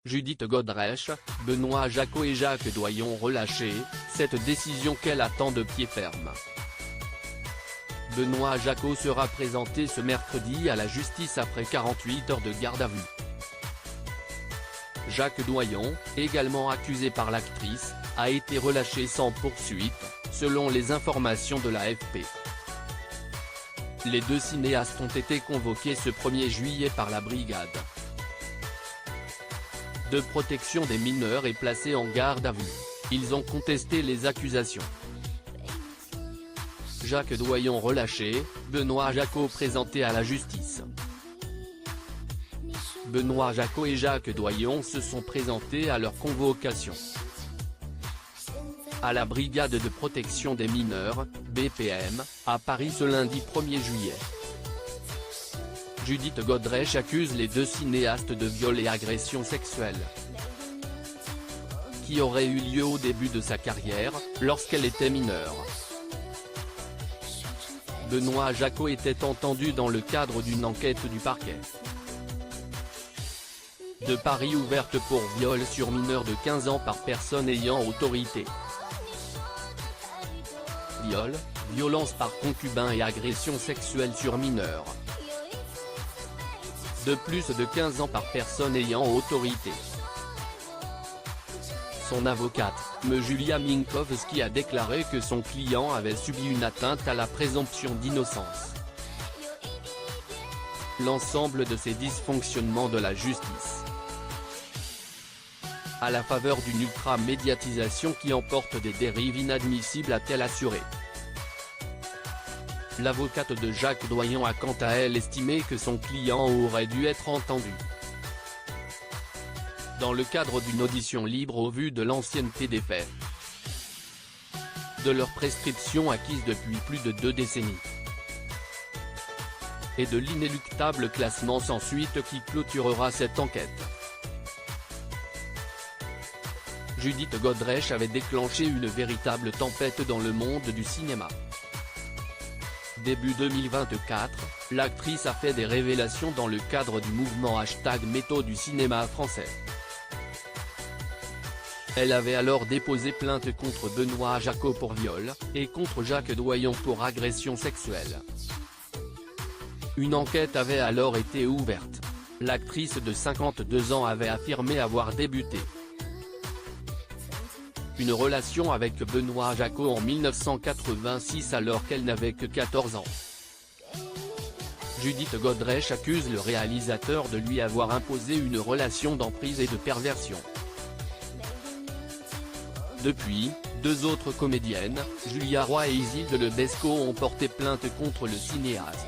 Judith Godrèche, Benoît Jacquot et Jacques Doyon relâchés, cette décision qu'elle attend de pied ferme. Benoît Jacquot sera présenté ce mercredi à la justice après 48 heures de garde à vue. Jacques Doyon, également accusé par l'actrice, a été relâché sans poursuite, selon les informations de l'AFP. Les deux cinéastes ont été convoqués ce 1er juillet par la brigade de protection des mineurs et placés en garde à vue. Ils ont contesté les accusations. Jacques Doyon relâché, Benoît Jacquot présenté à la justice. Benoît Jacquot et Jacques Doyon se sont présentés à leur convocation à la brigade de protection des mineurs, BPM, à Paris ce lundi 1er juillet. Judith Godrèche accuse les deux cinéastes de viol et agression sexuelle qui aurait eu lieu au début de sa carrière, lorsqu'elle était mineure. Benoît Jacquot était entendu dans le cadre d'une enquête du parquet de Paris ouverte pour viol sur mineur de 15 ans par personne ayant autorité. Viol, violence par concubin et agression sexuelle sur mineur de plus de 15 ans par personne ayant autorité. Son avocate, Me Julia Minkowski, a déclaré que son client avait subi une atteinte à la présomption d'innocence. L'ensemble de ces dysfonctionnements de la justice, à la faveur d'une ultra-médiatisation qui emporte des dérives inadmissibles, a-t-elle assuré. L'avocate de Jacques Doyon a quant à elle estimé que son client aurait dû être entendu dans le cadre d'une audition libre au vu de l'ancienneté des faits, de leur prescription acquise depuis plus de 2 décennies, et de l'inéluctable classement sans suite qui clôturera cette enquête. Judith Godrèche avait déclenché une véritable tempête dans le monde du cinéma. Début 2024, l'actrice a fait des révélations dans le cadre du mouvement #MéToo du cinéma français. Elle avait alors déposé plainte contre Benoît Jacquot pour viol, et contre Jacques Doyon pour agression sexuelle. Une enquête avait alors été ouverte. L'actrice de 52 ans avait affirmé avoir débuté une relation avec Benoît Jacquot en 1986 alors qu'elle n'avait que 14 ans. Judith Godrèche accuse le réalisateur de lui avoir imposé une relation d'emprise et de perversion. Depuis, 2 autres comédiennes, Julia Roy et Isilde Lebesco, ont porté plainte contre le cinéaste.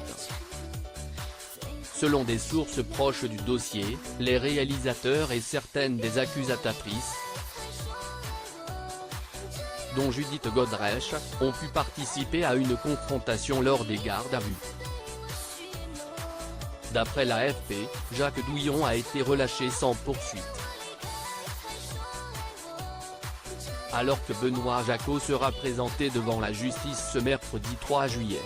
Selon des sources proches du dossier, les réalisateurs et certaines des accusatrices, dont Judith Godrèche, ont pu participer à une confrontation lors des gardes à vue. D'après l'AFP, Jacques Doyon a été relâché sans poursuite, alors que Benoît Jacquot sera présenté devant la justice ce mercredi 3 juillet.